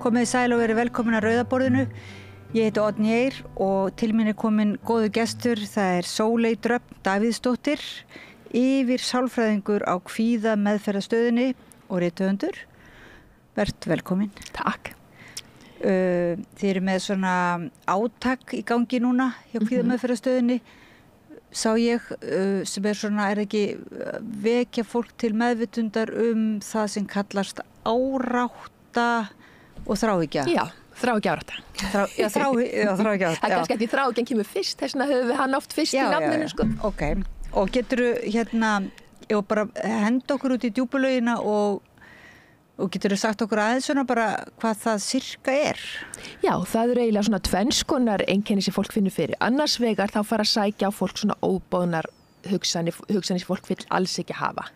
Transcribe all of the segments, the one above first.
Komið sæl og verið velkomin að Rauðaborðinu. Ég heiti Oddný Eir og til mín komin góður gestur. Það Sóley Dröfn Davíðsdóttir, sálfræðingur á kvíða meðferðarstöðinni og rithöfundur. Vertu velkomin. Takk. Þið eru með svona átak í gangi núna hjá kvíða meðferðarstöðinni. Sá ég sem svona, ekki vekja fólk til meðvitundar það sem kallast árátta og þráhyggja. Já, þráhyggjaárátta. Þráhyggjaárátta. Það er kannski að því þráhyggjan kemur fyrst, þess vegna höfum við hann oft fyrst í nafninu, sko. Ok, og geturðu ég bara henda okkur út í djúpulaugina og geturðu sagt okkur aðeins svona bara hvað það sirka er? Já, það eru eiginlega svona tvenns konar einkenni sem fólk finnur fyrir. Annars vegar þá fara að sækja á fólk svona óboðnar hugsanir sem fólk vill alls ekki hafa.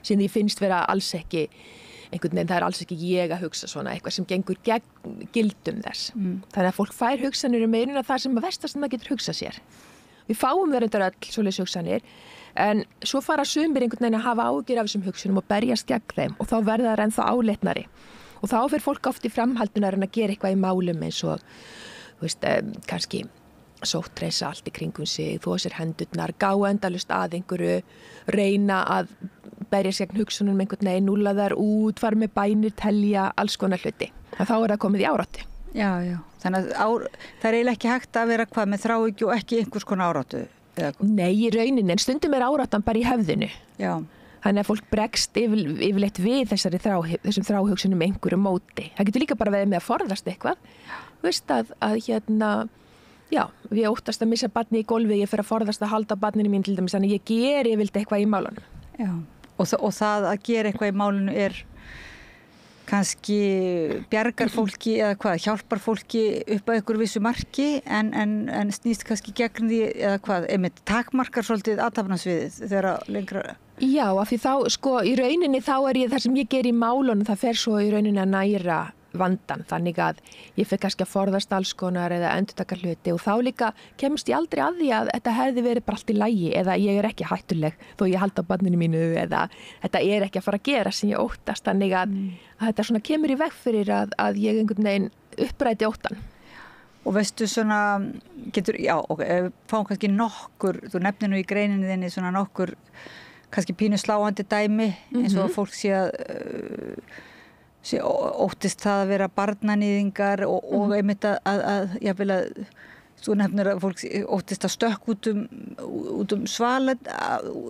Sem því finnst vera alls ekki einhvern veginn, það alls ekki ég að hugsa svona, eitthvað sem gengur gegn gildum þess. Þannig að fólk fær hugsanir meirinn að það sem að verstast maður getur hugsað sér. Við fáum verið öll svoleiðis hugsanir, en svo fara sumir einhvern veginn að hafa áhyggjur af þessum hugsunum og berjast gegn þeim og þá verða það ennþá áleitnari. Og þá fer fólk oft í framhaldinu að gera eitthvað í málum eins og, kannski sóttreisa allt í kringum sig, þvo sér hendurnar, gá endalaust að einhverju, reyna að berjast gegn hugsunum einhvern veginn, núlla þar út, fara með bænir, telja, alls konar hluti. En þá það komið í áráttu. Já. Þannig að það eiginlega ekki hægt að vera hvað með þráhyggju og ekki einhvers konar áráttu? Nei, í rauninni, en stundum áráttan bara í höfðinu. Já. Þannig að fólk bregst yfirleitt við þessum þráhugsunum einhverju móti. Það getur líka bara verið með að forðast eitthvað. Við óttast að missa barni í gólfi, ég fer að forðast að halda barninu mín til dæmis, þannig ég geri yfirleitt eitthvað í málunum. Já, og það að gera eitthvað í málunum kannski bjargar fólki eða hvað, hjálpar fólki upp að einhverju vissu marki en snýst kannski gegn því eða hvað, takmarkar svolítið athafnasviðið þegar lengra. Já, af því þá, í rauninni þá það sem ég ger í málunum, það fer svo í rauninni að næra vandan, þannig að ég fer kannski að forðast alls konar eða endurtaka hluti og þá líka kemst ég aldrei að því að þetta hefði verið bara allt í lagi eða ég ekki hættuleg þó ég haldi á barninu mínu eða þetta ekki að fara að gera sem ég óttast, þannig að þetta svona kemur í veg fyrir að ég einhvern veginn uppræti óttan. Og veistu svona, fáum kannski nokkur, þú nefnir nú í greininni þinni svona nokkur kannski pínu sláandi dæmi eins og fólk sé að óttist það að vera barnanýðingar og einmitt að þú nefnir að fólk óttist að stökk út svala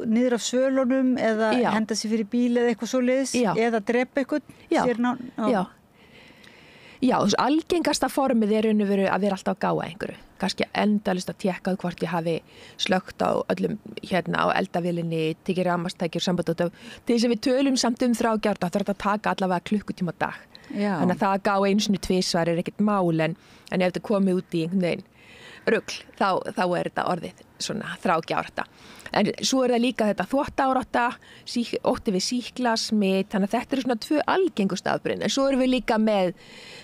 niður af svölunum eða henda sér fyrir bíl eða eitthvað svoleiðis eða drepa eitthvað. Já, algengasta formið að vera alltaf að gáa einhverju. Kannski endalaust að tékka hvort ég hafi slökkt á öllum á eldavélinni, tekið rafmagnstæki og samband til þess að við tölum samt þráhyggjaárátta, það þarf að taka allavega klukkutíma á dag. Já. Þannig að það að gá einu sinni tvisvar ekkert mál en ef þetta komið út í einhvern veginn rugl, þá þetta orðið svona þráhyggjaárátta. En svo það líka þetta þvottaárátta, ótti við sýklasmit, þannig að þetta svona 2 algengustu afbrigðin. En svo við líka með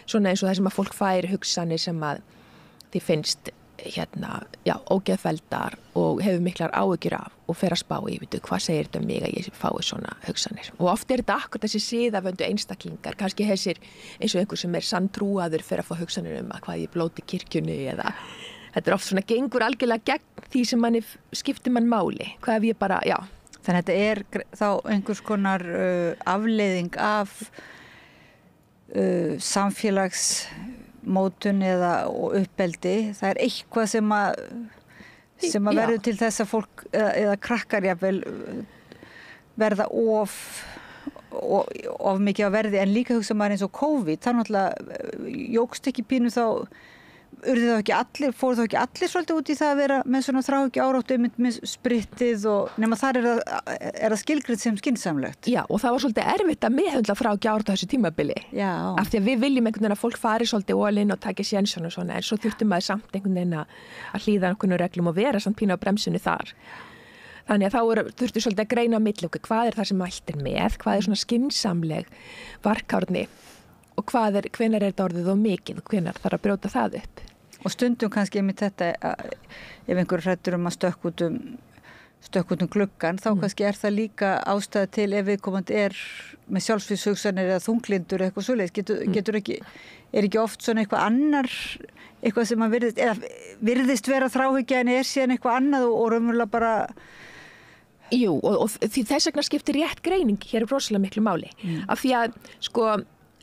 svona eins og það sem að fólk fær hugsanir sem að þið finnst ógeðfelldar og hefur miklar áhyggjur af og fer að spá í, hvað segir þetta mig að ég fái svona hugsanir. Og oft þetta akkurat þessi siðavöndu einstaklingar, kannski þessir eins og einhver sem sanntrúaður fer að fá hugsanir að hvað ég blóti kirkjunni eða þetta oft svona gengur algjörlega gegn því sem skiptir mann máli. Hvað ef ég bara, Þannig að þetta þá einhvers konar afleiðing af samfélagsmótun og uppeldi. Það eitthvað sem að verður til þess að fólk eða krakkar jafnvel verða of mikið á verði en líka hugsa maður eins og COVID. Það náttúrulega jókst ekki pínu þá fóru þá ekki allir svolítið út í það að vera með svona þráhyggjuáráttu með spritið og nema þar það skilgreint sem skynsamlegt. Já, og það var svolítið erfitt að meðhöndla þráhyggjuáráttu á þessu tímabili. Já. Af því að við viljum einhvern veginn að fólk fari svolítið all in og taki sénsson og svona, en svo þurfti maður samt einhvern veginn að hlýða einhvern reglum og vera samt pínu á bremsunni þar. Þannig að þá þurfti svolítið að greina á milli hvað það sem mælt með, hvað svona skynsamleg varkárni og hvenær þetta orðið og mikið og hvenær þarf að brjóta það upp. Og stundum kannski einmitt þetta ef einhver hræddur að stökk út stökk út gluggan, þá kannski það líka ástæða til ef viðkomandi með sjálfsvíshugsanir eða þunglindur eitthvað svoleiðis, getur ekki oft svona eitthvað annar, eitthvað sem að virðist vera þráhyggja en síðan eitthvað annað og raunverulega bara. Jú, og því þess vegna skiptir rétt greining hér rosalega miklu máli. Af því að, sko,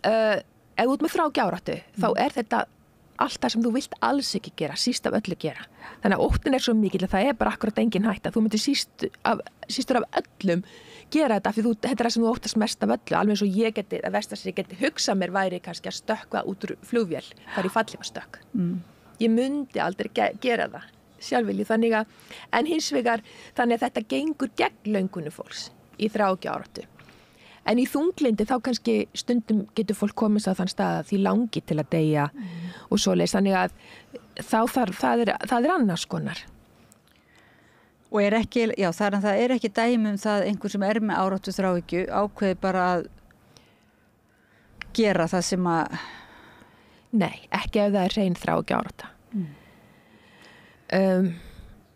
ef þú ert með þráhyggjuáráttu, þá þetta allt það sem þú vilt alls ekki gera, síst af öllu gera. Þannig að óttinn svo mikill að það bara akkurat engin hætta. Þú myndir sístur af öllum gera þetta, fyrir þetta það sem þú óttast mest af öllu. Alveg eins og ég geti hugsað mér væri kannski að stökkva út úr flugvél, fara í fallhlífastökk. Ég myndi aldrei gera það sjálfvilji, en hins vegar þannig að þetta gengur gegn löngunum fólks í þráhyggjuáráttu. En í þunglindi þá kannski stundum getur fólk komist á þann stað að því langi til að deyja og svoleiðis, þannig að það annars konar. Og það ekki dæmi það einhver sem með áráttu þráhyggju ákveði bara að gera það sem að. Nei, ekki ef það hrein þráhyggjuárátta.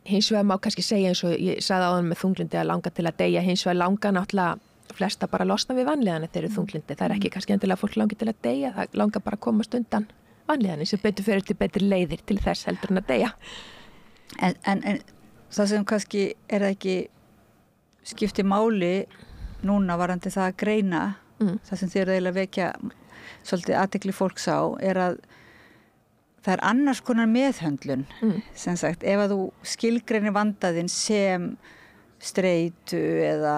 Hins vegar má kannski segja eins og ég sagði áðan með þunglindi að langa til að deyja, hins vegar langa náttúrulega flesta bara losna við vanlíðan þegar þunglindi. Það ekki kannski endilega fólk langi til að deyja, það langar bara að komast undan vanlíðan sem betur fyrir til betri leiðir til þess heldur en að deyja. En það sem kannski það ekki skipti máli núna varandi það að greina, það sem þið eiginlega vekja svolítið athygli fólks á, að það annars konar meðhöndlun, sem sagt, ef að þú skilgreinir vandaðinn sem streitu eða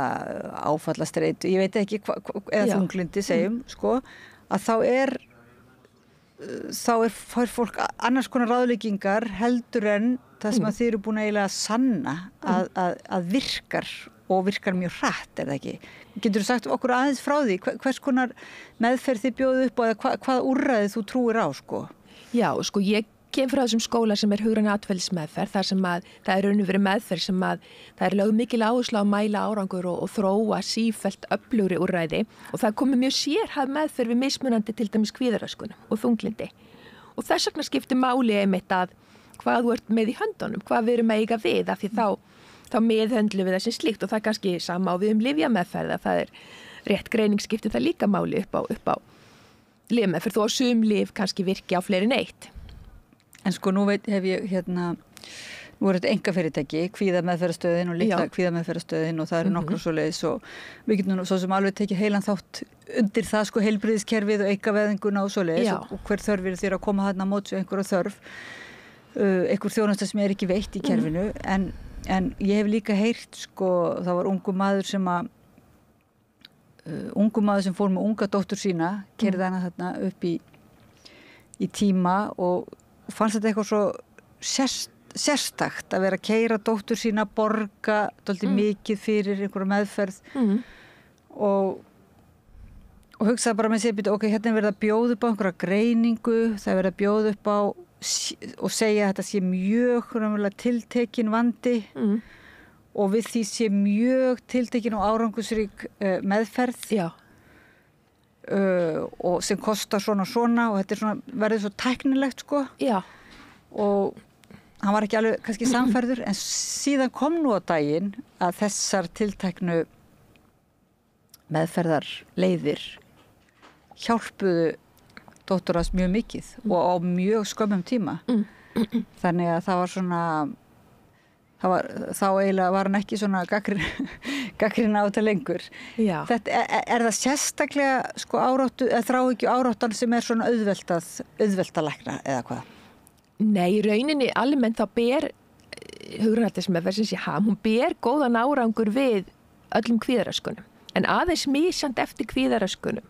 áfallastreitu, ég veit ekki eða þunglindi segjum, sko, að þá fær fólk annars konar ráðleggingar heldur en það sem að þið eru búin eiginlega að sanna að virkar og virkar mjög hratt, það ekki? Getur þú sagt okkur aðeins frá því, hvers konar meðferð þið bjóðu upp og hvað úrræði þú trúir á, sko? Já, sko, ég kem frá þessum skóla sem hugræn atferlismeðferð, þar sem að það raunverulega verið meðferð sem að það lögð mikil áhersla á að mæla árangur og þróa sífellt öflugri úrræði og það komið mjög sérhæfð meðferð við mismunandi til dæmis kvíðaröskunum og þunglindi. Og þess vegna skiptir máli einmitt að hvað þú ert með í höndunum, hvað við erum að eiga við, af því þá meðhöndlum við þessi slíkt og það kannski sama á við lyfjameðferð, það rétt greining skiptir það líka máli upp á lyfjameðferð, þó að sum lyf kannski virki á fleiri en eitt. En sko nú hef ég nú þetta einkafyrirtæki, kvíðameðferðarstöðin og litla kvíðameðferðarstöðin og það nokkru svoleiðis og við getum svo sem alveg tekið heilan þátt undir það sko heilbrigðiskerfið og aukaveðinguna og svoleiðis og hver þörf þér að koma þarna á móts einhverja þörf, einhver þjónusta sem ekki veitt í kerfinu, en ég hef líka heyrt sko, það var ungur maður sem fór með unga dóttur sína, keyrði hana þarna upp í tíma og fannst þetta eitthvað svo sérstakt að vera að keyra dóttur sína, borga dálítið mikið fyrir einhverja meðferð og hugsaði bara með sér, ok, hérna verið að bjóða upp á einhverja greiningu, það verið að bjóða upp á og segja að þetta sé mjög tiltekin vandi og við því sé mjög tiltekin og árangusrík meðferð og sem kostar svona og þetta svona, verður svo tæknilegt sko. Já. Og hann var ekki alveg kannski samfærður en síðan kom nú á daginn að þessar tilteknu meðferðarleiðir hjálpuðu dóttur hans mjög mikið og á mjög skömmum tíma. Þannig að það var svona þá eiginlega var hann ekki svona gagnrýna á þetta lengur. Já. Þetta, það sérstaklega sko þráhyggju áráttan sem svona auðvelt að lækna eða hvað? Nei, í rauninni almennt þá ber hugræðismeðferð sem sé hún ber góðan árangur við öllum kvíðaröskunum, en aðeins misjandi eftir kvíðaröskunum.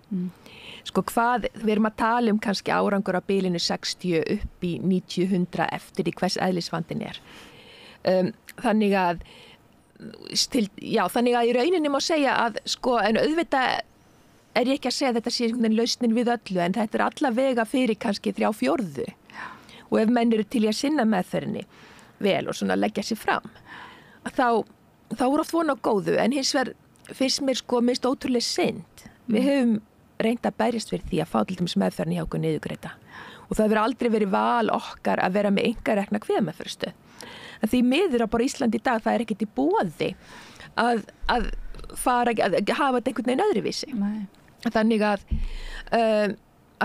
Sko við erum að tala kannski árangur á bilinu 60 upp í 90-100 eftir í hvers eðlisvandinn er. Þannig að í rauninni má segja að sko, en auðvitað ég ekki að segja að þetta sé lausnin við öllu, en þetta allavega fyrir kannski 3/4 og ef menn eru til í að sinna meðferðinni vel og svona leggja sér fram þá oft von á góðu, en hins vegar finnst mér sko mist ótrúlega synd. Við höfum reynt að berjast fyrir því að fá til dæmis meðferðinni hjá okkur niðurgreidda og það hefur aldrei verið val okkar að vera með einkarekna kvíðameðferðarstöð. En því miður á bara Íslandi í dag það ekkert í boði að hafa þetta einhvern veginn öðruvísi. Nei. Þannig að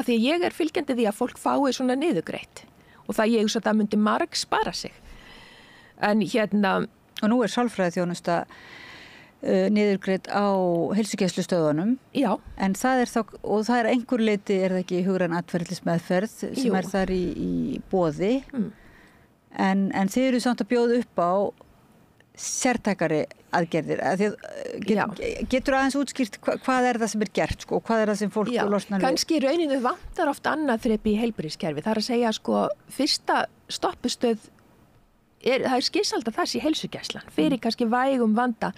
því ég fylgjandi því að fólk fái svona niðurgreitt og það ég að það myndi marg spara sig. En og nú sálfræðiþjónusta niðurgreitt á heilsugæslustöðunum. Já. En það þá, og það einhver leyti það ekki hugræn atferlismeðferð sem þar í boði. En þið eru samt að bjóða upp á sértækari aðgerðir. Getur aðeins útskýrt hvað það sem gert sko, og hvað það sem fólk losnar við? Kannski rauninu vantar oft annað þrepi í heilbrigðiskerfi. Það að segja sko, fyrsta stoppustöð það skynsalda það sé heilsugæslan fyrir kannski vægum vanda.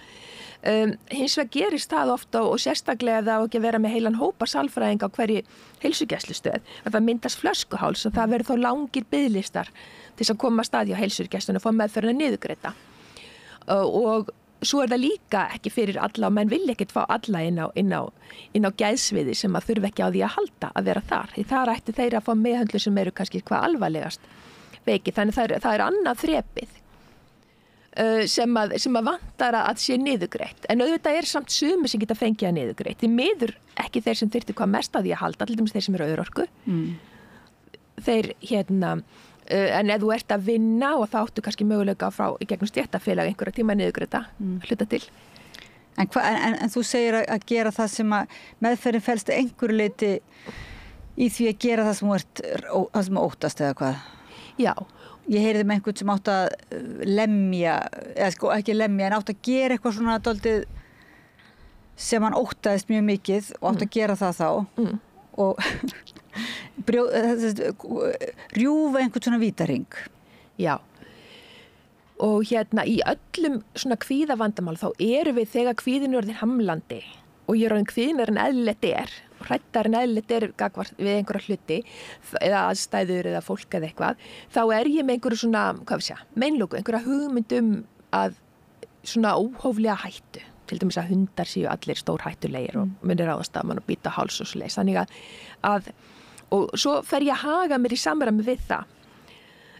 Hins vegar gerist það ofta og sérstaklega það á ekki að vera með heilan hópa sálfræðinga á hverju heilsugæslustöð að það myndast flöskuháls og það verður þá langir biðlistar til að koma að staði á heilsugæslunni og fá meðferðina niðurgreidda. Og svo það líka ekki fyrir alla og menn vil ekkert fá alla inn á geðsviði sem að þurfa ekki á því að halda að vera þar. Því þar ætti þeir að fá meðhöndlu sem eru kannski hvað alvarlegast veiki. Þannig það annað þrepið sem að vantar að sé niðurgreitt. En auðvitað samt sumir sem geta fengið að niðurgreitt. Því miður ekki þeir sem þyrftu hvað mest að því að halda, til dæmis þeir sem eru örorku. Þeir en ef þú ert að vinna og þá áttu kannski möguleika frá í gegnum stéttarfélag einhverja tíma niðurgreidda hluta til. En þú segir að gera það sem að meðferðin felst einhverju leyti í því að gera það sem óttast eða hvað? Já. Ég heyrði með einhvern sem átt að lemja, eða sko ekki lemja, en átt að gera eitthvað svona dálítið sem hann óttaðist mjög mikið og átt að gera það þá og rjúfa einhvern svona vítaring. Já. Og í öllum svona kvíðavandamál þá erum við þegar kvíðin orðin hamlandi og ég orðin kvíðin en eðlilegt hrættar en eðlilegt gagvart við einhverja hluti eða aðstæður eða fólk eða eitthvað, þá ég með einhverju svona, meinlóku, einhverja hugmyndum að svona óhóflega hættu. Til dæmis að hundar séu allir stór hættulegir og munir ráðast að mann og býta háls og svoleiðis. Þannig að og svo fer ég að haga mér í samræmi við það.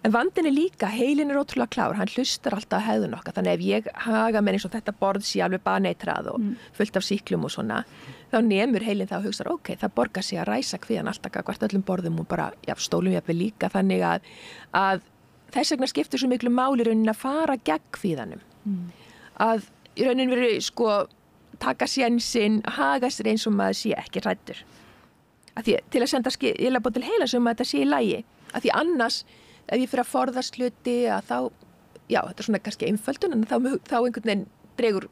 En vandinn líka, heilin ótrúlega klár, hann hlustar alltaf að hegðun okkar. Þannig ef ég haga mér eins og þetta borð sé alveg baneitrað og fullt af sýklum og svona, þá nemur heilin það og hugsar, það borgar sig að ræsa kvíðan alltaf hvert öllum borðum og bara, stólum jafnvel líka. Þannig að þess vegna skiptir svo miklu máli raunin að fara gegn kvíðanum. Að raunin verið taka sénsinn, haga sér eins og maður sé ekki hræddur. Til að senda skilaboð til heilans að þetta sé í lagi. Að því annars ef ég fyrir að forðast hluti að þá, þetta svona kannski einföldun en þá einhvern veginn dregur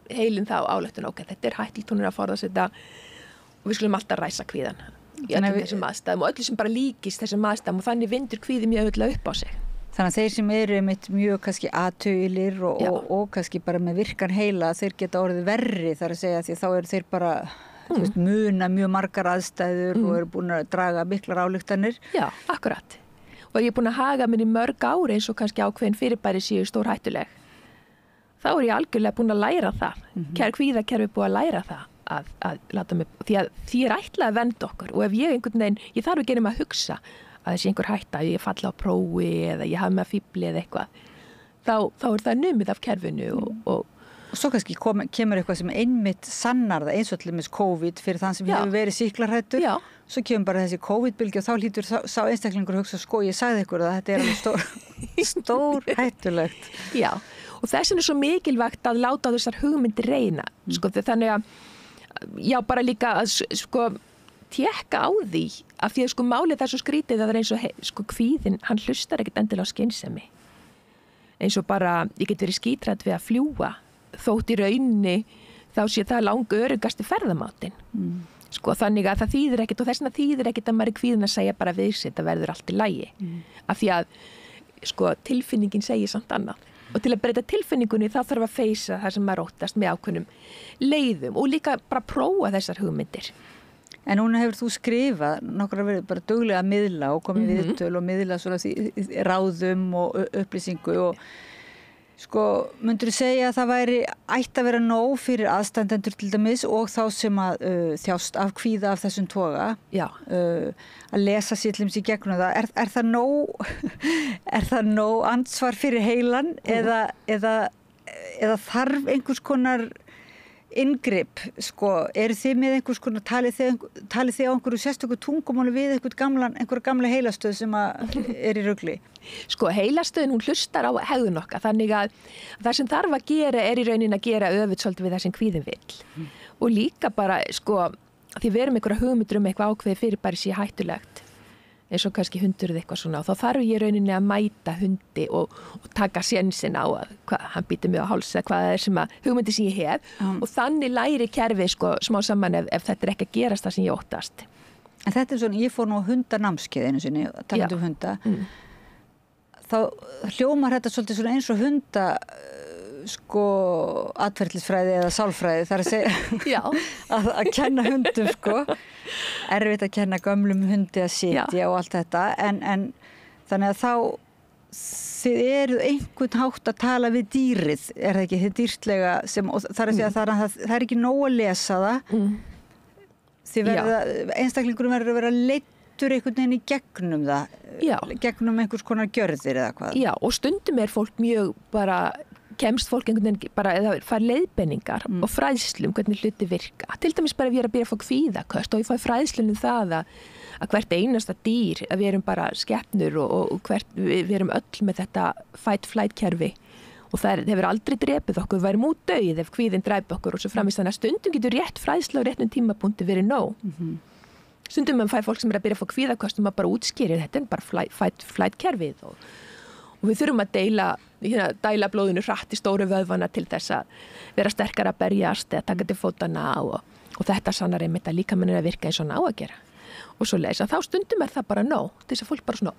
heilin þá álættun, þetta hættulegt, hún að forðast þetta og við skulum alltaf ræsa kvíðan í öllum þessum aðstæðum og öllu sem bara líkist þessum aðstæðum og þannig vindur kvíði mjög öll upp á sig. Þannig að þeir sem eru mjög kannski aðtögilir og kannski bara með virkan heila, þeir geta orðið verri þar að segja því þá eru þeir bara muna mjög margar aðstæður og eru búin að draga miklar ályktanir. Já, akkurat. Og ég búin að haga mér í mörg ári eins og kannski ákveðin fyrirbæri séu stór hættuleg. Þá ég algjörlega búin að læra það. Kvíðakerfi búið að læra það að láta mig, því ætlað að vernda okkur og ef ég einhvern veginn, ég þarf ekki nema að hugsa að þessi einhver hætta, ég falla á prófi eða ég hafa með að fíbli eða eitthvað, þá það numið af kerfinu og svo kannski kemur eitthvað sem einmitt sannar það eins og til dæmis COVID fyrir þann sem hefur verið sýklarhættur. Svo kemur bara þessi COVID-bylgja og þá hlýtur sá einstaklingur að hugsa, ég sagði ykkur að þetta alveg stór hættulegt. Já, og þess vegna svo mikilvægt að láta þessar hugmyndir reyna. Þannig að, bara líka að tékka á því af því að málið það svo skrítið að það eins og kvíðin, hann hlustar ekkert endilega á skynsemi. Eins og bara, ég get verið skítrædd við að fljúga þótt í rauninni þá sé það langöruggasti ferðamátinn. Þannig að það þýðir ekkert og þess vegna þýðir ekkert að maður kvíðin að segja bara við sig, það verður allt í lagi. Af því að tilfinningin segir samt annað. Og til að breyta tilfinningunni þá þarf að feysa það sem maður óttast með ákveðnum leiðum og líka bara prófa þessar hugmyndir. En núna hefur þú skrifað, nokkrar verið bara duglega að miðla og komið viðtöl og miðla svona ráðum og upplýsingu og Sko, myndirðu segja að það ætti að vera nóg fyrir aðstandendur til dæmis og þá sem að þjást af kvíða af þessum toga að lesa sér til dæmis í gegnum það. Er það nóg, er það nóg ansvar fyrir heilan eða þarf einhvers konar inngrip, sko, eru þið með einhvers konar, talið þið á einhverju sérstöku tungumáli við einhverja gamla heilastöð sem er í rugli? Sko, heilastöðin, hún hlustar á hegðun okkar, þannig að það sem þarf að gera er í raunin að gera öfugt svolítið við það sem kvíðinn vill. Og líka bara, sko, því við erum einhverja hugmyndir eitthvað ákveðið fyrirbæri sé hættulegt, eins og kannski hundur eða eitthvað svona, og þá þarf ég rauninni að mæta hundi og taka sénsinn á að hann býtur mig á háls eða hvað það er sem að hugmyndi sem ég hef og þannig læri kerfið sko smá saman ef þetta er ekki að gerast það sem ég óttast. En þetta er svona, ég fór nú hundanámskeið einu sinni, talandi hunda, þá hljómar þetta svolítið svona eins og hunda sko atferlisfræði eða sálfræði, þar að segja að kenna hundum sko, erfitt að kenna gömlum hundi að sitja og allt þetta, en þannig að þá þið eru einhvern hátt að tala við dýrið, er það ekki, þið dýrtlega sem, og þar að segja það er ekki nóg að lesa það, þið einstaklingurum verður að vera leiddur einhvern veginn í gegnum það, gegnum einhvers konar gjörðir eða hvað. Já, og stundum er fólk mjög bara kemst fólk einhvern veginn bara eða fær leiðbeiningar og fræðslu hvernig hluti virka. Til dæmis bara við erum að byrja að fá kvíðaköst og ég fæ fræðslunum það að hvert einasta dýr, að við erum bara skepnur og við erum öll með þetta fight-flight-kerfi og það hefur aldrei drepið okkur, við værum út dauð ef kvíðinn dræpi okkur og svo framvegis þannig að stundum getur rétt fræðsla á réttum tímapunkti verið nóg. Stundum fæ fólk sem er að byrja að fá kvíðaköst og maður bara útskýrir þetta er bara fight-flight-kerfið og við þurfum að dæla blóðinu hratt í stóru vöðvana til þess að vera sterkar að berjast eða taka til fótana og þetta sannar einmitt að líkaminn er að virka eins og ná að gera. Og svo leys að þá stundum er það bara nóg, til þess að fólk bara svona,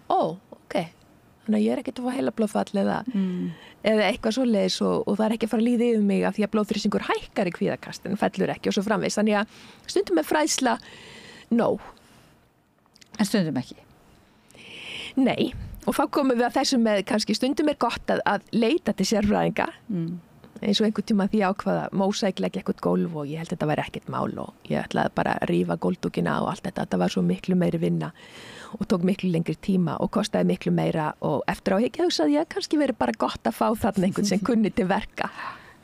ok, þannig að ég er ekkert að fá heilablóðfall eða eitthvað svo leys og það er ekki að fara að líða yfir mig af því að blóðþrýstingur hækkar í kvíðakast en fellur ekki og svo framvegis. Þannig að stundum er fræðsla nóg. En stundum ekki? Nei. Og þá komum við að þessu með kannski stundum er gott að leita til sérfræðinga eins og einhvern tíma því ákvaða mósækleggja eitthvað gólf og ég held að þetta væri ekkert mál og ég ætlaði bara að rífa gólfdúkina og allt þetta var svo miklu meiri vinna og tók miklu lengri tíma og kostaði miklu meira og eftir á ekki hugsaði ég að kannski verið bara gott að fá þarna einhvern sem kunni til verka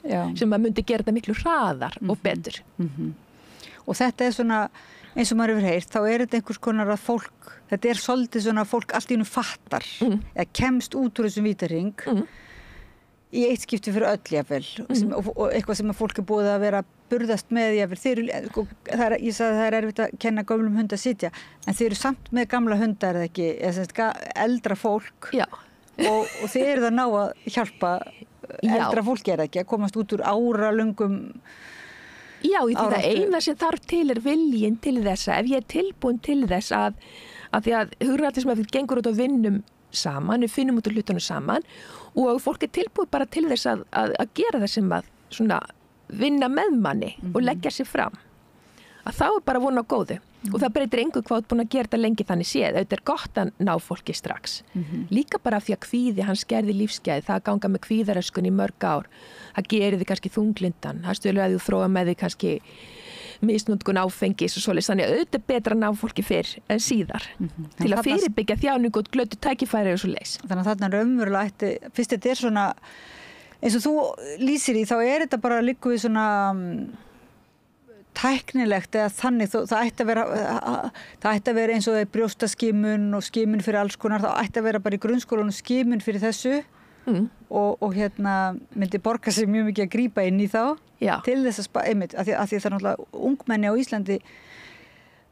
sem að myndi gera þetta miklu hraðar og betur. Og þetta er svona eins og maður hefur heyrt, þá er þetta einhvers konar að fólk, þetta er svolítið svona að fólk allt í einu fattar, eða kemst út úr þessum vítahring í eitt skipti fyrir öll jafnvel og eitthvað sem að fólk er búið að vera að burðast með jafnvel. Ég sagði að það er erfitt að kenna gömlum hund að sitja, en þeir eru samt með gamla hunda er það ekki, eða eldra fólk og þeir eru það ná að hjálpa eldra fólki er það ekki, að komast út úr áralöngum. Já, því það eina sem þarf til er viljinn til þess ef ég er tilbúin til þess að því að hugrættism að við gengur út og vinnum saman, við finnum út úr hlutunum saman og fólk er tilbúin bara til þess að gera það sem að svona vinna með manni og leggja sér fram að þá er bara von á góðu og það breytir engu hvað búin að gera þetta lengi þannig séð, auðvitað er gott að ná fólki strax líka bara af því að kvíði hann skerði lífsgæði, það að ganga með kvíðaröskun í mörg ár, það gerir þið kannski þunglindan, það stöðlar að þú þróa með þið kannski misnotkun áfengis og svoleiðis, þannig að auðvitað er betra að ná fólki fyrr en síðar til að fyrirbyggja þjáningu og glötu tækifæri og svoleiðis. Þannig að þarna raunverulega fyrst þetta er svona eins og þú lýsir í, þá er þetta bara liggur við svona tæknilegt eða þannig, það ætti að vera eins og það er brjóstaskimun og skimun fyrir alls konar, það ætti að vera bara í grunnskólanum skimun fyrir þessu og myndi borga sig mjög mikið að grípa inn í þá til þess að einmitt, af því það er náttúrulega ungmenni á Íslandi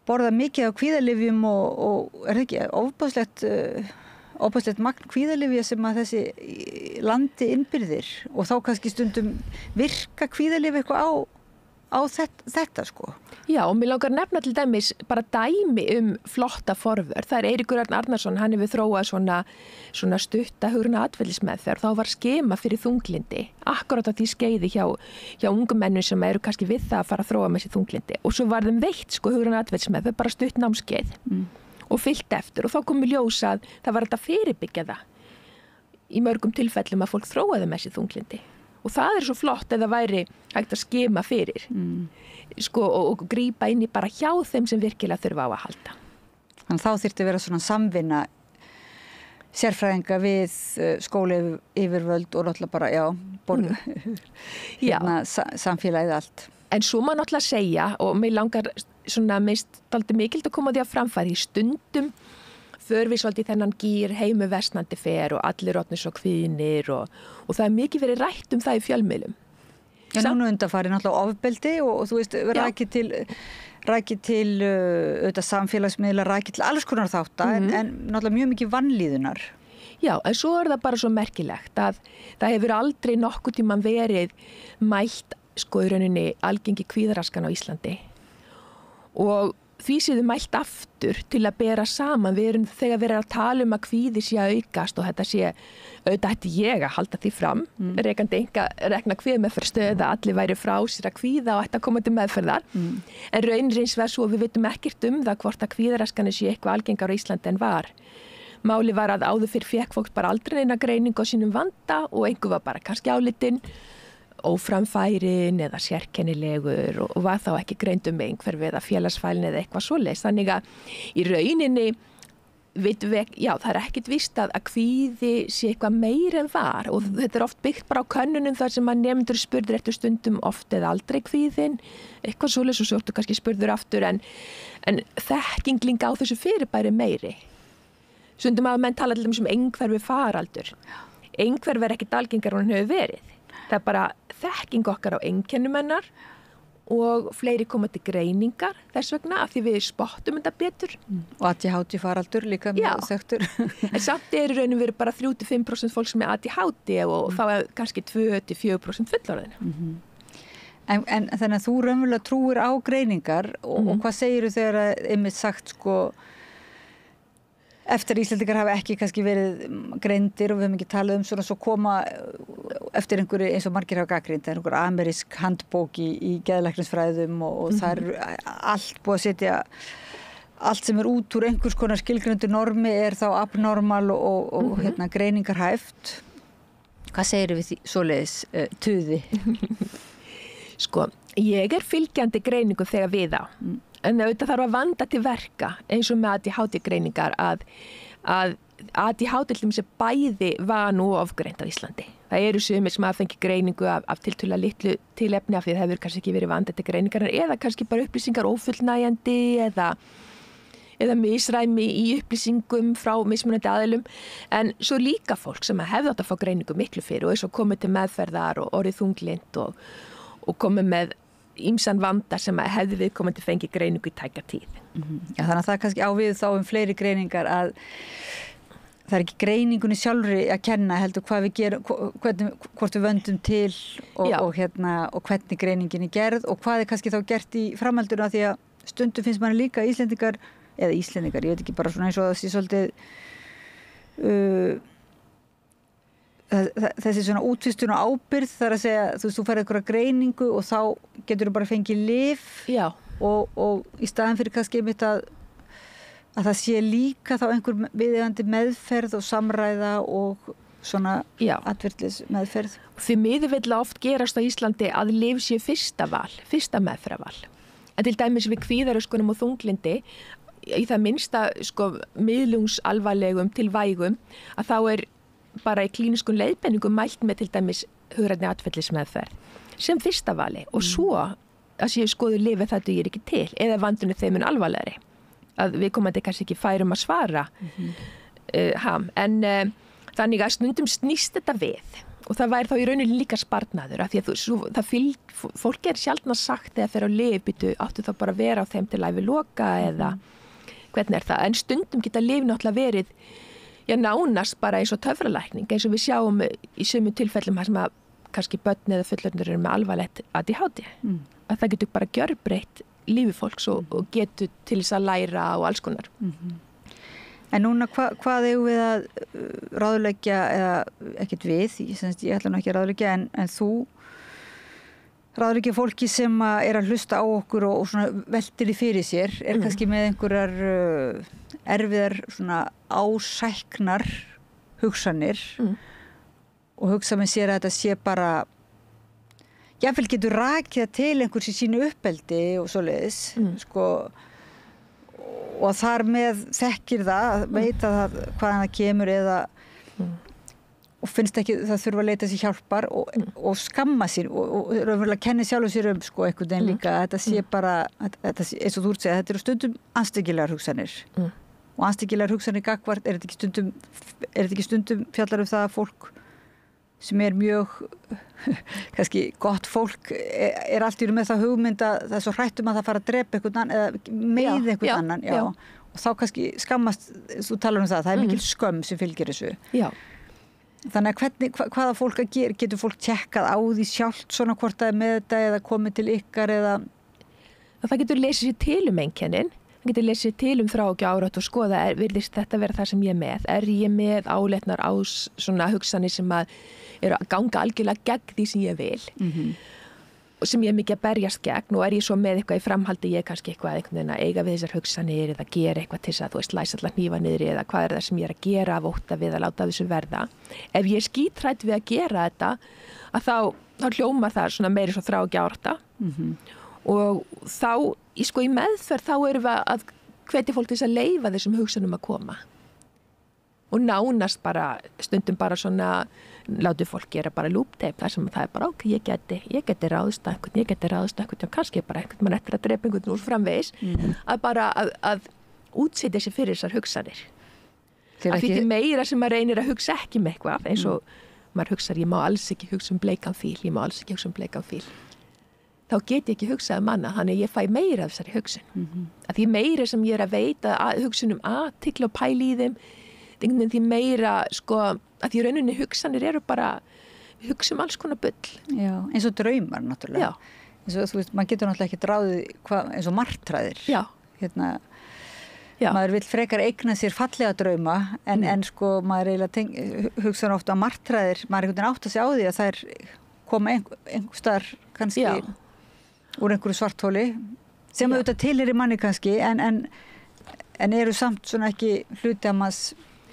borða mikið af kvíðalyfjum og er það ekki ofboðslegt magn kvíðalyfja sem að þessi landi innbyrðir og þá kannski stundum virka kvíðalyf eitthvað á þetta sko. Já, og mér langar að nefna til dæmis bara dæmi flotta forvörð. Það er Eiríkur Örn Arnarsson, hann hefur þróað svona stutta hugruna atferlismeðferð. Þá var skema fyrir þunglindi, akkurat á því skeiði hjá ungum mennum sem eru kannski við það að fara að þróa með sér þunglindi. Og svo var þeim veitt hugruna atferlismeðferð, bara stutt námskeið og fyllt eftir og þá kom í ljós að það var þetta fyrirbyggja það. í mörgum tilfellum að fólk þróaði með sér þunglindi og það svo flott eða væri hægt að skema fyrir sko, og grípa inn í bara hjá þeim sem virkilega þurfa á að halda. Þannig þá þyrfti að vera svona samvinna sérfræðinga við skóla yfirvöld og náttúrulega bara, hérna, samfélagið allt. En svo má náttúrulega segja og mig langar svona mist dálítið mikilt að koma því að framfæri í stundum för við svolítið þennan gýr heimu versnandi fer og allir orðnir svo kvíðnir og það mikið verið rætt það í fjölmiðlum. Já, núna undanfari náttúrulega ofbeldi og þú veist, rækið til auðvitað samfélagsmiðla, rækið til alls konar þátta en náttúrulega mjög mikið vanlíðunar. Já, en svo það bara svo merkilegt að það hefur aldrei nokkuð tímann verið mælt sko í rauninni algengi kvíðaraskan á Íslandi og því séu þau mælt aftur til að bera saman. Við erum þegar við erum að tala að kvíði sé að aukast og þetta sé, auðvitað ætti ég að halda því fram, rekandi rekna kvíðameðferðarstöð að allir væri frá sér að kvíða og ætti að koma til meðferðar. En raunin hins vegar svo við vitum ekkert það hvort að kvíðaraskanir sé eitthvað algengar á Íslandi en var. Máli var að áður fyrir fékk fólk bara aldrei neina greiningu á sínum vanda og einhver var bara kannski álitinn óframfærin eða sérkennilegur og var þá ekki greind einhverfi eða félagsfælni eða eitthvað svoleiðis. Þannig að í rauninni vitum við, það ekkert víst að kvíði sé eitthvað meir en var og þetta oft byggt bara á könnunum þar sem að nemendur spurður eftir stundum oft eða aldrei kvíðin, eitthvað svoleiðis og svo ertu kannski spurður aftur en þekkingling á þessu fyrirbæri meiri. Stundum að menn tala til dæmis einhverfi faraldur. Einhverfi ekkert algengar en hann hefur verið. Það bara þekking okkar á einkennum hennar og fleiri koma til greiningar þess vegna af því við spottum þetta betur. Og ADHD faraldur líka með þekktur. En samt í rauninu verið bara 3-5% fólk sem ADHD og þá kannski 2-4% fullorðin. En þannig að þú raunverulega trúir á greiningar og hvað segirðu þegar einmitt sagt sko eftir Íslendingar hafa ekki kannski verið greindir og við höfum ekki talað svona svo koma eftir einhverju eins og margir hafa gagnrýnt, það einhver amerísk handbók í geðlæknisfræðum og það allt búið að setja allt sem út úr einhvers konar skilgreindu normi þá abnormal og hérna greiningarhæft. Hvað segirðu við því svoleiðis tuði? Sko, ég fylgjandi greiningu þegar við á. En auðvitað þarf að vanda til verka eins og með ADHD-greiningar að ADHD sem bæði var nú ofgreint á Íslandi. Það sumir sem að fengi greiningu af tiltölulega litlu tilefni af því það hefur kannski ekki verið vandað til greiningar eða kannski bara upplýsingar ófullnægjandi eða misræmi í upplýsingum frá mismunandi aðilum. En svo líka fólk sem hefði átt að fá greiningu miklu fyrir og svo komið til meðferðar og orðið þunglynt og komið með ýmsan vanda sem hefði viðkomandi fengið greiningu í tæka tíð. Já, þannig að það kannski á við þá fleiri greiningar að það ekki greiningunni sjálfri að kenna heldur hvað við gerum, hvort við vöndum til og hvernig greiningin gerð og hvað kannski þá gert í framhaldinu af því að stundum finnst manni líka Íslendingar, ég veit ekki bara svona eins og það sé svolítið þessi svona útvistun og ábyrgð þar að segja, þú færð einhverja greiningu og þá getur þú bara fengið lyf og í staðin fyrir kannski einmitt að það sé líka þá einhver viðeigandi meðferð og samræða og svona atvirðlis meðferð. Því miður vill oft gerast á Íslandi að lyf sé fyrsta meðferðarval. En til dæmis við kvíðaröskunum og þunglindi í það minnsta miðlungsalvarlegum til vægum að þá bara í klíniskun leiðbeiningum mælt með til dæmis hugrænni atferlismeðferð sem fyrsta vali og svo að séu skoðu lyfið það dugir ekki til eða vandunni þeim alvarlegri að við komandi kannski ekki færum að svara en þannig að stundum snýst þetta við og það væri þá í rauninni líka sparnaður af því að fólk sjaldnar sagt eða fer á lyf áttu þá bara að vera á þeim til æviloka eða hvernig það en stundum geta lyf náttúrulega verið nánast bara eins og töfralækning eins og við sjáum í sumum tilfellum sem að kannski börn eða fullorðnir eru með alvarlegt ADHD að það getur bara gjörbreytt lífi fólks og getur til þess að læra og alls konar. En núna hvað eigum við að ráðleggja eða ekkert við, ég ætla nú ekki að ráðleggja en þú ráðleggja fólki sem að hlusta á okkur og svona veltir í fyrir sér kannski með einhverjar erfiðar svona ásæknar hugsanir og hugsa með sér að þetta sé bara jafnvel getur rakið til einhvers í sínu uppeldi og svoleiðis sko, og þar með þekkir það, veit að hvaðan það kemur eða og finnst ekki það þurfa að leita sér hjálpar og skamma sér og raunverulega kenni sjálfum sér sko einhvern veginn líka að þetta sé bara, þetta, eins og þú ert segja, þetta eru stundum anstíkilegar hugsanir og anstíkilegar hugsanir gagvart, er þetta ekki stundum fjallar það að fólk sem mjög kannski gott fólk er allt í raun með það hugmynd að það svo hrættum að það fara að drepa einhvern annan eða með einhvern annan og þá kannski skammast, þú talar það er mikil skömm sem fylgir þessu. Já. Þannig að hvaða fólk að gera, getur fólk tjekkað á því sjálft svona hvort það með þetta eða komið til ykkar eða? Það getur lesið sér til einkennin, það getur lesið sér til þráhyggju árátt og skoða, virðist þetta vera það sem ég með? Er ég með áleitnar á svona hugsanir sem að eru að ganga algjörlega gegn því sem ég vil? Og sem ég er mikið að berjast gegn og er ég svo með eitthvað í framhaldi, ég er kannski eitthvað einhvern veginn að eiga við þessar hugsanir eða gera eitthvað til þess að þú veist læsa allar hnífa niður eða hvað er það sem ég er að gera af ótta við að láta þessu verða. Ef ég er skítrædd við að gera þetta að þá hljómar það svona meiri svo þráhyggja árátta og þá í meðferð þá erum við að hvetja fólk til þess að leyfa þessum hugsunum að koma og nánast bara stundum bara svona látu fólk gera bara lúpteip þar sem það er bara ok, ég geti ráðist einhvern, kannski bara einhvern mann eftir að drepa einhvern úr framvegis að bara að útsetja sig fyrir þessar hugsanir að því meira sem maður reynir að hugsa ekki með eitthvað eins og maður hugsar ég má alls ekki hugsa bleikan fíl þá get ég ekki hugsað manna þannig ég fæ meira af þessari hugsun að því meira sem ég er að veita hugsunum athygli og pæli í þeim því meira sko að því rauninni hugsanir eru bara við hugsum alls konar bull. Já, eins og draumar náttúrulega. Já. Eins og þú veist, maður getur náttúrulega ekki dráðið eins og martræðir. Já. Maður vill frekar eigna sér fallega drauma en sko maður eiginlega hugsa ofta á martræðir, maður einhvern veginn átt að segja á því að þær koma einhver staðar kannski úr einhverju svarthóli sem auðvitað tilheyrir manni kannski en eru samt svona ekki hluti af manns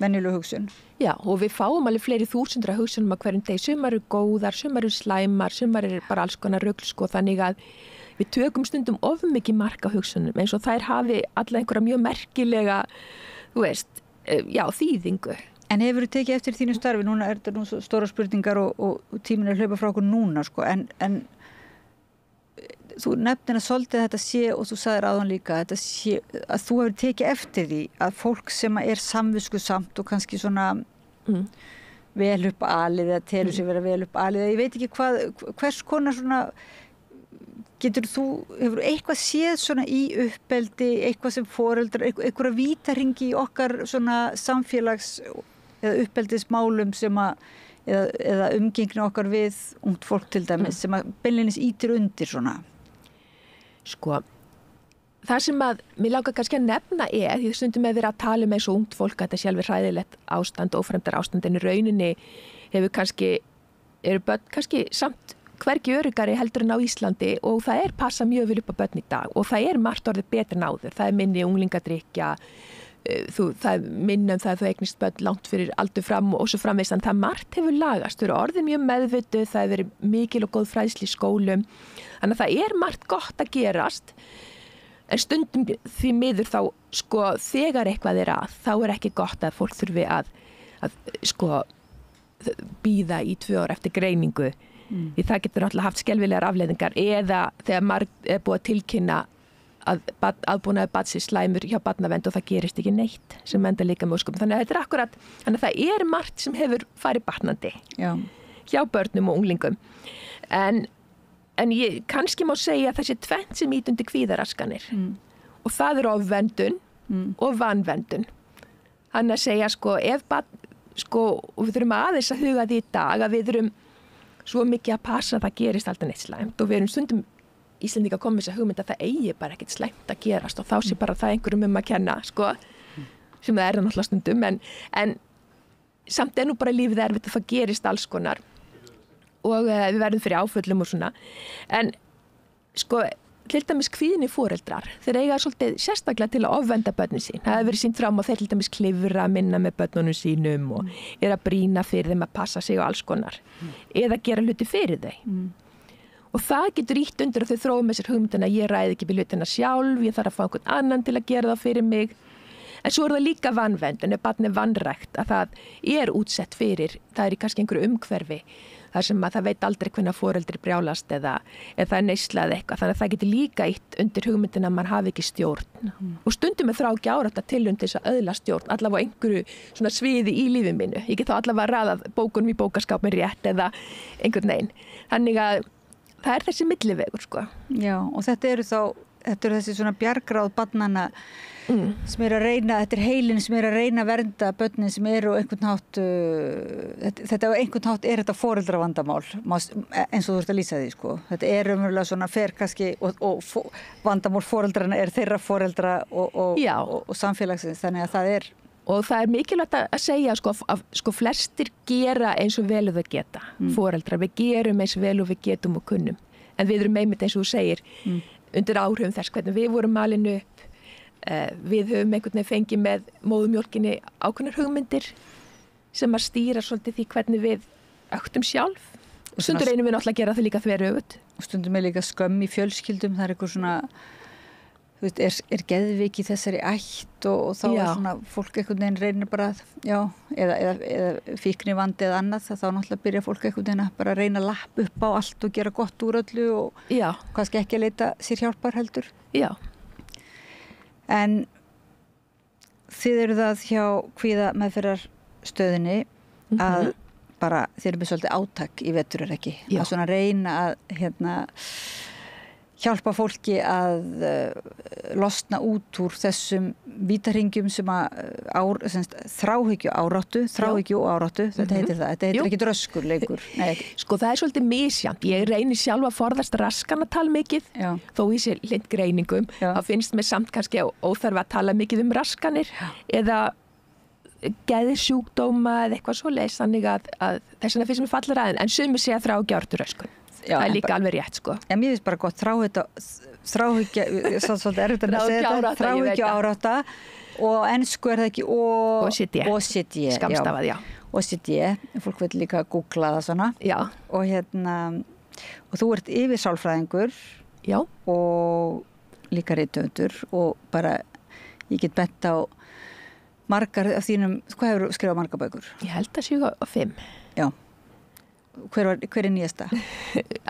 venjuleg hugsun. Já, og við fáum alveg fleiri þúsundra hugsunum að hverjum degi. Sumar eru góðar, sumar eru slæmar, sumar eru bara alls konar rugl, sko, þannig að við tökum stundum of mikið mark á hugsunum eins og þær hafi alla einhverja mjög merkilega, þú veist, þýðingu. En hefur þú tekið eftir þínu starfi? Núna er þetta nú stóra spurningar og tíminn er hlaupa frá okkur núna, sko, en þú nefnir að svolítið þetta sé og þú sagðir áðan líka að þetta sé að þú hefur tekið eftir því að fólk sem er samviskusamt og kannski svona vel upp alið eða telur sig vera vel upp alið eða ég veit ekki hvers konar svona hefur eitthvað séð svona í uppeldi, eitthvað sem foreldrar, einhverja vítahringi í okkar svona samfélags eða uppeldismálum sem að eða umgengni okkar við ungt fólk til dæmis sem að beinleinis ítir undir svona? Sko, það sem að mér langar kannski að nefna því stundum við verið að tala eins og ungt fólk að þetta sjálfur hræðilegt ástand, ófremdar ástand en í rauninni eru börn kannski samt hvergi öruggari heldur en á Íslandi og það passa mjög vel upp á börn í dag og það margt orðið betur en áður, það minni unglingadrykkja, það minna það að þú eignist börn langt fyrir aldur fram og svo framvegis en það margt hefur lagast, þau eru orðið mjög meðvituð, það hefur verið mikil og góð fræðsla í skólum, þannig að það margt gott að gerast en stundum því miður þá sko þegar eitthvað þá ekki gott að fólk þurfi að sko bíða í 2 ár eftir greiningu því það getur náttúrulega haft skelfilegar afleiðingar eða þegar margt búið að tilkynna að aðbúnaður barnsins slæmur hjá barnavernd og það gerist ekki neitt sem enda líka með ósköpum. Þannig að þetta akkurat, þannig að það margt sem hefur farið batnandi hjá börnum og unglingum. En ég kannski má segja að þessi tvennt sem undir kvíðaraskanir og það ofverndun og vanverndun. Þannig að segja sko, og við þurfum aðeins að huga því í dag að við þurfum svo mikið að passa að það gerist alltaf neitt slæmt og við erum stundum Íslendinga komið þess að hugmynda að það eigi bara ekkert slæmt að gerast og þá sé bara það einhverjum að kenna, sko, sem það náttúrulega stundum, en samt nú bara lífið erfitt að það gerist alls konar og við verðum fyrir áföllum og svona, en sko, til dæmis kvíðinni foreldrar, þeir eiga svolítið sérstaklega til að ofvenda börnin sín. Það hefur verið sýnt fram og þeir til dæmis klifra minna með börnunum sínum og er að brýna fyrir þeim að passa sig og alls konar. Eða gera hluti fyrir þau. Og það getur ýtt undir að þau þróa með sér hugmyndina að ég ræði ekki við hlutina sjálf, ég þarf að fá einhvern annan til að gera það fyrir mig. En svo er það líka vanvendun, ef barn er vanrækt, að það er útsett fyrir, það er í kannski einhverju umhverfi, þar sem að það veit aldrei hvernig foreldri brjálast eða það er neyslað eitthvað, þannig að það getur líka ýtt undir hugmyndina að maður hafi ekki stjórn. Og stundum er þráki árætta tilund til þess að öðla stjórn, allavega einhverju svona sviði í lífi mínu. Ég get þá allavega raðað bókunum í bókaskápin rétt eða einhvern veginn. Þannig að það er þessi millivegur, sko. Já, og þetta eru þessi svona bjargráð barnanna sem er að reyna, þetta er heilin sem er að reyna að vernda börnin sem eru einhvern hátt, þetta á einhvern hátt er þetta foreldravandamál, eins og þú ert að lýsa því, sko. Þetta er umverulega svona fer kannski og vandamál foreldrana er þeirra foreldra og samfélagsins, þannig að það er. Og það er mikilvægt að segja, sko flestir gera eins og vel og þau geta, foreldrar, við gerum eins vel og við getum og kunnum, en við erum einmitt eins og þú segir, undir áhrifum þess hvernig við vorum malin upp, við höfum einhvern veginn fengið með móðumjólkinni ákveðnar hugmyndir sem að stýra svolítið því hvernig við öktum sjálf. Og stundum reynum við náttúrulega að gera það líka þveröfugt. Og stundum er líka skömm í fjölskyldum, það er eitthvað svona, þú veist, er geðveik í þessari ætt og þá er svona fólk einhvern veginn reynir bara, eða fíknivandi eða annað, þá náttúrulega byrja fólk einhvern veginn að bara reyna að lappa upp á allt og gera gott úr öllu og kannski ekki að leita sér hjálpar heldur. Já. En þið eru það hjá kvíðameðferðarstöðinni að bara þið eru með svolítið átak í vetur er ekki? Já. Að svona reyna að hjálpa fólki að losna út úr þessum vítahringjum sem þráhyggju og áráttu, þetta heitir það, þetta heitir ekki dröskur leikur. Nei. Sko það er svolítið misjant, ég reynir sjálf að forðast raskanatal mikið, þó í sér lind greiningum, þá finnst mér samt kannski óþarf að tala mikið raskanir eða geðsjúkdóma eða eitthvað svoleiðis, þannig að þess vegna finnst mér fallir aðeins, en sumir segja þráhyggju röskun. Já, það er líka alveg rétt, sko. Já, mér finnst bara gott þráhyggja, svolítið erfitt að segja þetta, þráhyggju árátta og ensku er það ekki OCD, skamstafað, já. OCD, fólk vil líka googla það svona. Já. Og þú ert yfirsálfræðingur. Já. Og líka rithöfundur og bara, ég get bent á margar af þínum, hvað hefur skrifað margar bækur? Ég held að 75. Já. Hver er nýjasta?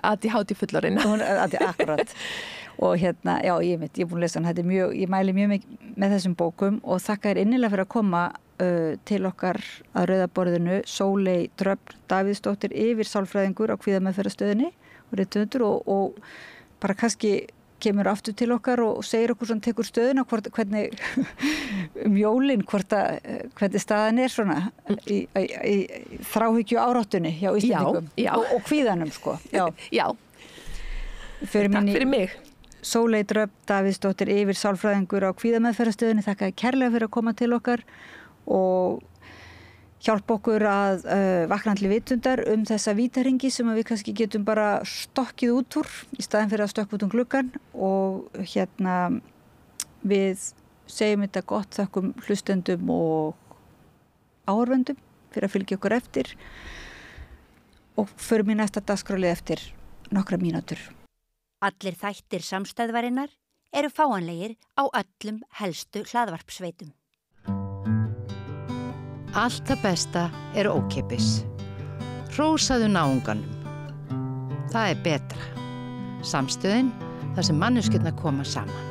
ADHD fullorinn. Akkurat. Og já, ég er búin að lesa hann, ég mæli mjög mikið með þessum bókum og þakka þér innilega fyrir að koma til okkar að Rauða borðinu, Sóley Dröfn Davíðsdóttir, yfirsálfræðingur á kvíðameðferðarstöðinni og rithöfundur og bara kannski kemur aftur til okkar og segir okkur svona, tekur stöðuna hvernig jólin, hvernig staðan er svona í þráhyggju áráttunni hjá Íslendingum og kvíðanum, sko. Já. Takk fyrir mig. Sóley Dröfn Davíðsdóttir, yfirsálfræðingur á kvíðameðferðarstöðinni, þakka kærlega fyrir að koma til okkar og hjálpa okkur að vakna allir vitundar þessa vítahringi sem við kannski getum bara stokkið út úr í staðin fyrir að stökkva út gluggann og við segjum þetta gott, þakkum hlustendum og áhorfendum fyrir að fylgja okkur eftir og förum í næsta dagskrálið eftir nokkra mínútur. Allir þættir samstæðvarinnar eru fáanlegir á öllum helstu hlaðvarpsveitum. Allt það besta er ókeypis. Hrósaðu náunganum. Það er betra. Samstöðin þar sem manneskjurnar koma saman.